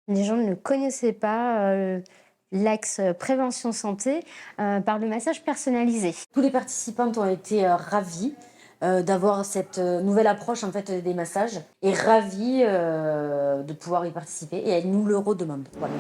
Les gens ne connaissaient pas l'axe prévention santé par le massage personnalisé. Tous les participants ont été ravis d'avoir cette nouvelle approche en fait des massages et ravis de pouvoir y participer et elles nous le redemandent. Voilà.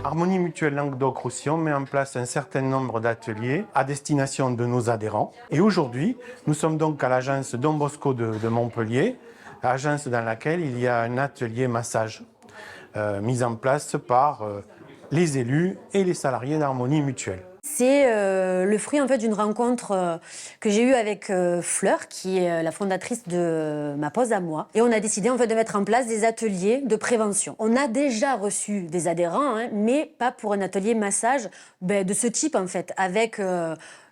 Harmonie Mutuelle Languedoc-Roussillon met en place un certain nombre d'ateliers à destination de nos adhérents. Et aujourd'hui, nous sommes donc à l'agence Don Bosco de Montpellier, agence dans laquelle il y a un atelier massage mis en place par les élus et les salariés d'Harmonie Mutuelle. C'est le fruit en fait d'une rencontre que j'ai eue avec Fleur, qui est la fondatrice de Ma Pause à Moi. Et on a décidé en fait de mettre en place des ateliers de prévention. On a déjà reçu des adhérents, mais pas pour un atelier massage de ce type en fait, avec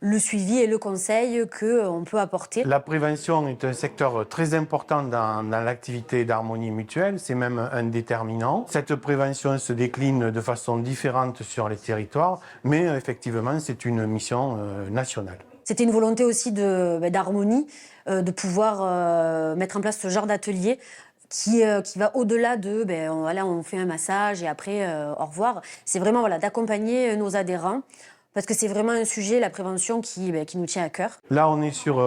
le suivi et le conseil qu'on peut apporter. La prévention est un secteur très important dans l'activité d'Harmonie Mutuelle, c'est même un déterminant. Cette prévention se décline de façon différente sur les territoires, mais effectivement c'est une mission nationale. C'était une volonté aussi d'Harmonie, de pouvoir mettre en place ce genre d'atelier qui va au-delà de voilà, on fait un massage et après au revoir. C'est vraiment voilà, d'accompagner nos adhérents. Parce que c'est vraiment un sujet, la prévention, qui nous tient à cœur. Là, on est sur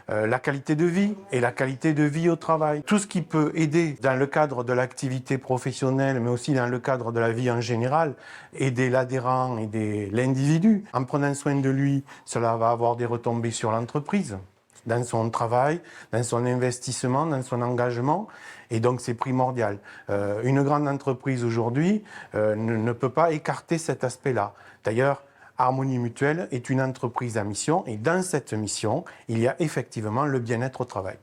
la qualité de vie et la qualité de vie au travail. Tout ce qui peut aider dans le cadre de l'activité professionnelle, mais aussi dans le cadre de la vie en général, aider l'adhérent, aider l'individu. En prenant soin de lui, cela va avoir des retombées sur l'entreprise, dans son travail, dans son investissement, dans son engagement. Et donc, c'est primordial. Une grande entreprise aujourd'hui ne peut pas écarter cet aspect-là. D'ailleurs, Harmonie Mutuelle est une entreprise à mission et dans cette mission, il y a effectivement le bien-être au travail.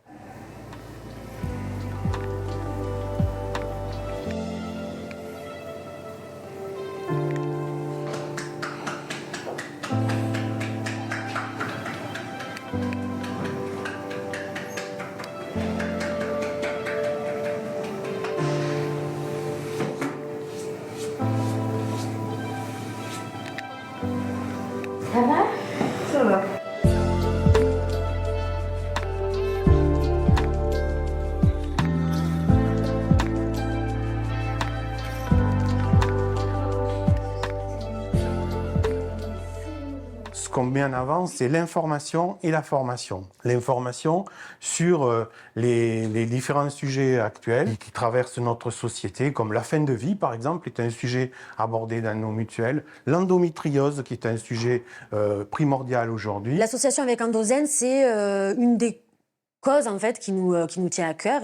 Ça va ? Ça va. Ce qu'on met en avant, c'est l'information et la formation. L'information sur les différents sujets actuels qui traversent notre société, comme la fin de vie, par exemple, est un sujet abordé dans nos mutuelles. L'endométriose, qui est un sujet primordial aujourd'hui. L'association avec Endozène, c'est une des causes en fait qui nous tient à cœur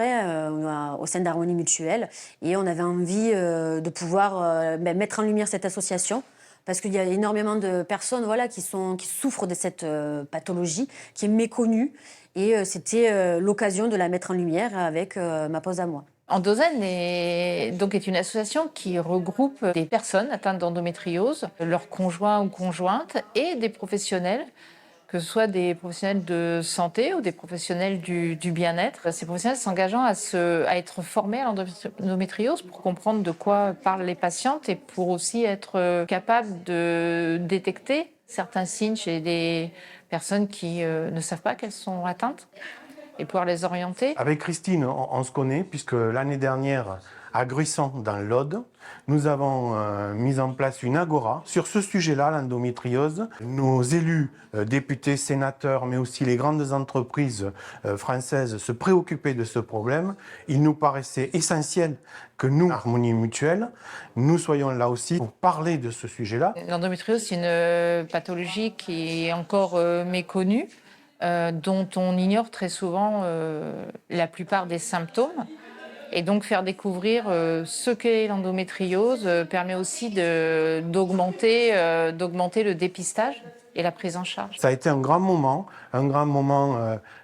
au sein d'Harmonie Mutuelle. Et on avait envie de pouvoir mettre en lumière cette association. Parce qu'il y a énormément de personnes voilà, qui souffrent de cette pathologie, qui est méconnue. Et c'était l'occasion de la mettre en lumière avec Ma Pause à Moi. Endozène est une association qui regroupe des personnes atteintes d'endométriose, leurs conjoints ou conjointes, et des professionnels, que ce soit des professionnels de santé ou des professionnels du bien-être. Ces professionnels s'engageant à être formés à l'endométriose pour comprendre de quoi parlent les patientes et pour aussi être capables de détecter certains signes chez des personnes qui ne savent pas qu'elles sont atteintes et pouvoir les orienter. Avec Christine, on se connaît puisque l'année dernière, à Gruissan, dans l'Aude, nous avons mis en place une agora sur ce sujet-là, l'endométriose. Nos élus, députés, sénateurs, mais aussi les grandes entreprises françaises se préoccupaient de ce problème. Il nous paraissait essentiel que nous, Harmonie Mutuelle, nous soyons là aussi pour parler de ce sujet-là. L'endométriose, c'est une pathologie qui est encore méconnue, dont on ignore très souvent la plupart des symptômes. Et donc faire découvrir ce qu'est l'endométriose permet aussi d'augmenter le dépistage et la prise en charge. Ça a été un grand moment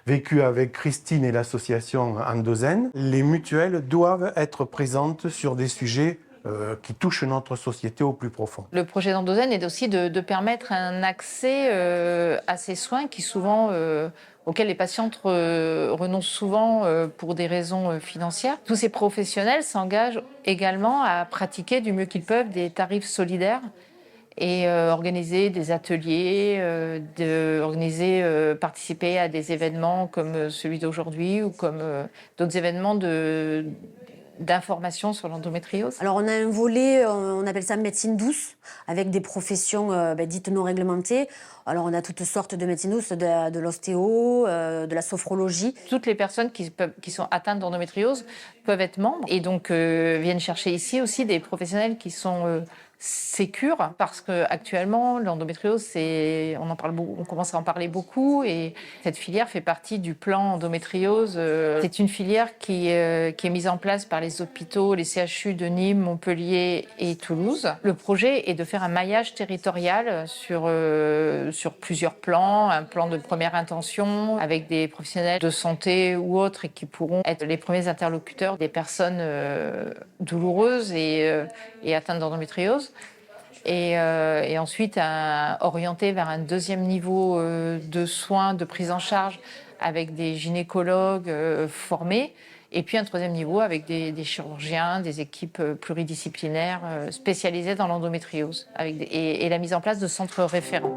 vécu avec Christine et l'association Endozène. Les mutuelles doivent être présentes sur des sujets qui touchent notre société au plus profond. Le projet d'Endozène est aussi de permettre un accès à ces soins qui souvent auxquelles les patientes renoncent souvent pour des raisons financières. Tous ces professionnels s'engagent également à pratiquer du mieux qu'ils peuvent des tarifs solidaires et organiser des ateliers, participer à des événements comme celui d'aujourd'hui ou comme d'autres événements d'information sur l'endométriose. Alors on a un volet, on appelle ça médecine douce, avec des professions dites non réglementées. Alors on a toutes sortes de médecine douce, de l'ostéo, de la sophrologie. Toutes les personnes qui sont atteintes d'endométriose peuvent être membres et donc viennent chercher ici aussi des professionnels qui sont sécures, parce qu'actuellement, l'endométriose, on commence à en parler beaucoup, et cette filière fait partie du plan endométriose. C'est une filière qui est mise en place par les hôpitaux, les CHU de Nîmes, Montpellier et Toulouse. Le projet est de faire un maillage territorial sur plusieurs plans, un plan de première intention avec des professionnels de santé ou autres et qui pourront être les premiers interlocuteurs des personnes douloureuses et atteintes d'endométriose. Et ensuite orienter vers un deuxième niveau de soins, de prise en charge avec des gynécologues formés, et puis un troisième niveau avec des chirurgiens, des équipes pluridisciplinaires spécialisées dans l'endométriose, et la mise en place de centres référents.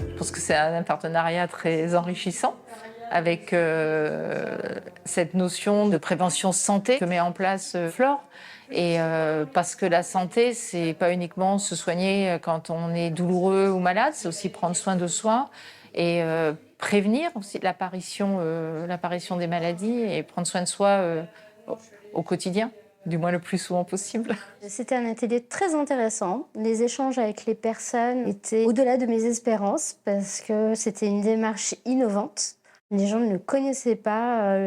Je pense que c'est un partenariat très enrichissant avec cette notion de prévention santé que met en place Flore. Et parce que la santé, c'est pas uniquement se soigner quand on est douloureux ou malade, c'est aussi prendre soin de soi et prévenir aussi l'apparition des maladies et prendre soin de soi au quotidien, du moins le plus souvent possible. C'était un atelier très intéressant. Les échanges avec les personnes étaient au-delà de mes espérances parce que c'était une démarche innovante. Les gens ne connaissaient pas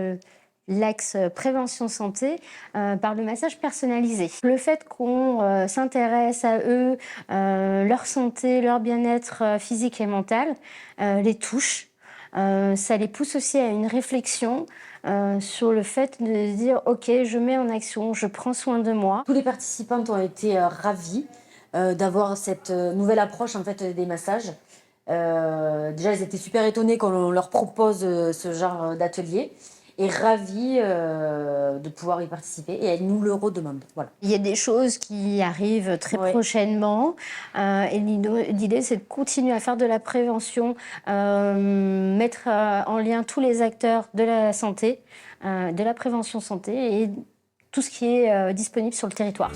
l'axe prévention santé par le massage personnalisé. Le fait qu'on s'intéresse à eux, leur santé, leur bien-être physique et mental, les touche. Ça les pousse aussi à une réflexion sur le fait de dire « Ok, je mets en action, je prends soin de moi ». Tous les participantes ont été ravis d'avoir cette nouvelle approche en fait, des massages. Déjà, ils étaient super étonnés qu'on leur propose ce genre d'atelier et ravis de pouvoir y participer, et elles nous le redemandent. Voilà. Il y a des choses qui arrivent très prochainement et l'idée c'est de continuer à faire de la prévention, mettre en lien tous les acteurs de la santé, de la prévention santé et tout ce qui est disponible sur le territoire.